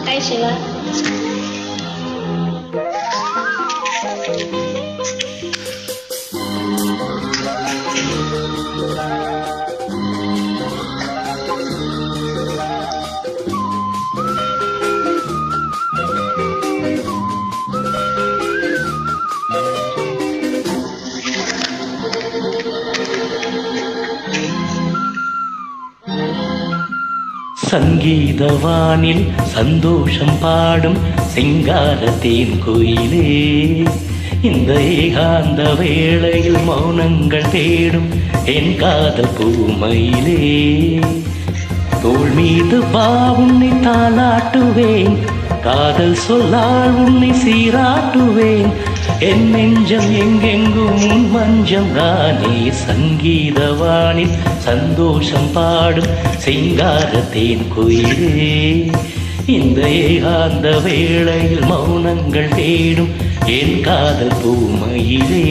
Hi, Shiva. சங்கீதவானில் சந்தோஷம் பாடும் சிங்காரத்தேன் கோயிலே, இந்த ஏகாந்த வேளையில் மௌனங்கள் தேடும் என் காதல் பூமையிலே. தோள் மீது வா உன்னை தாளாட்டுவேன், காதல் சொல்லால் உன்னை சீராட்டுவேன். என் நெஞ்சம் எங்கெங்கும் உன் மஞ்சம் தானே. சங்கீதவானில் சந்தோஷம் பாடும் சிங்காரத்தேன் கோயிலே, இந்த ஏகாந்த வேளையில் மௌனங்கள் தேடும் என் காதல் பூமையிலே.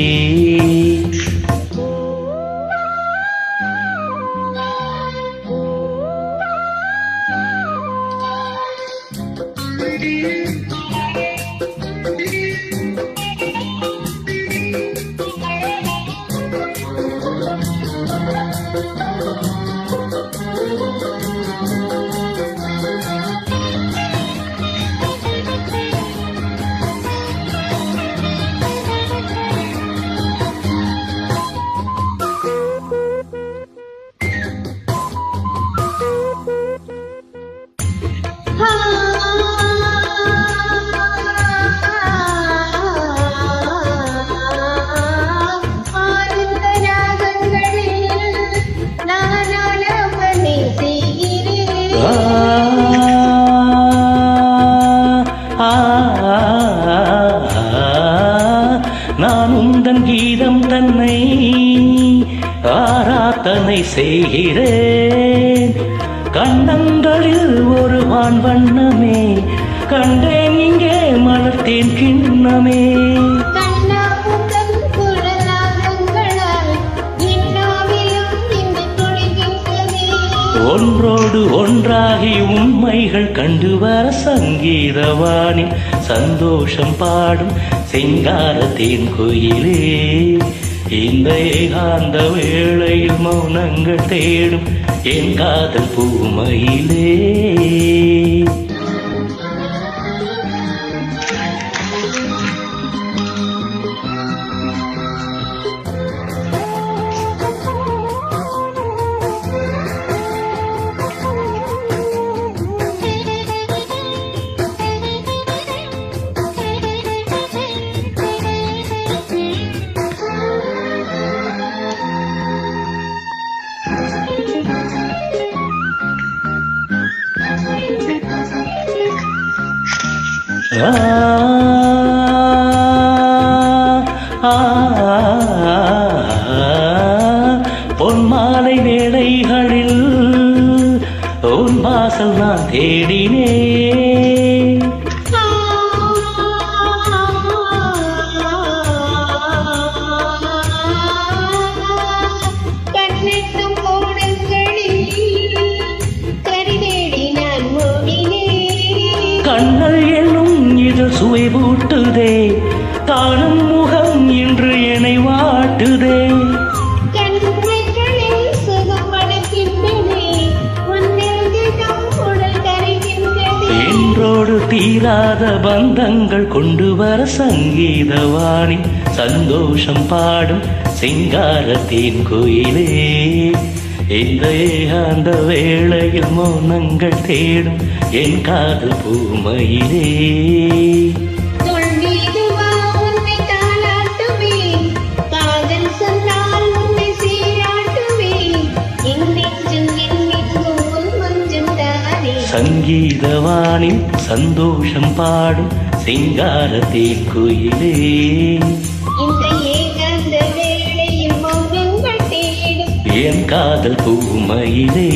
நான் உந்தன் கீதம் தன்னை ஆராதனை செய்கிறேன். கண்ணங்களில் ஒரு வான் வண்ணமே கண்டேன், இங்கே மலர்த்தேன் கிண்ணமே. ஒன்றோடு ஒன்றாகி உண்மைகள் கண்டு வர சங்கீதவானில் சந்தோஷம் பாடும் சிங்காரத்தேன் கோயிலே, இந்த ஏகாந்த வேளையில் மௌனங்கள் தேடும் என் காதல் பூமையிலே. பொன்மாலை வேளைகளில் உன் வாசல் நான் தேடினேன். கண்ணல் என்னும் இது சுவை பூட்டுதே, காணும் முகம் இன்று என்னை வாட்டுதே. என்றோடு தீராத பந்தங்கள் கொண்டு வர சங்கீதவாணி சந்தோஷம் பாடும் சிங்காரத்தேன் கோயிலே, இந்த ஏகாந்த வேளையில் மௌனங்கள் தேடும் என் காதல் பூமையிலே. சங்கீதவானில் சந்தோஷம் பாடும் சிங்காரத்தேன் கோயிலே, என் காதல் பூமையிலே.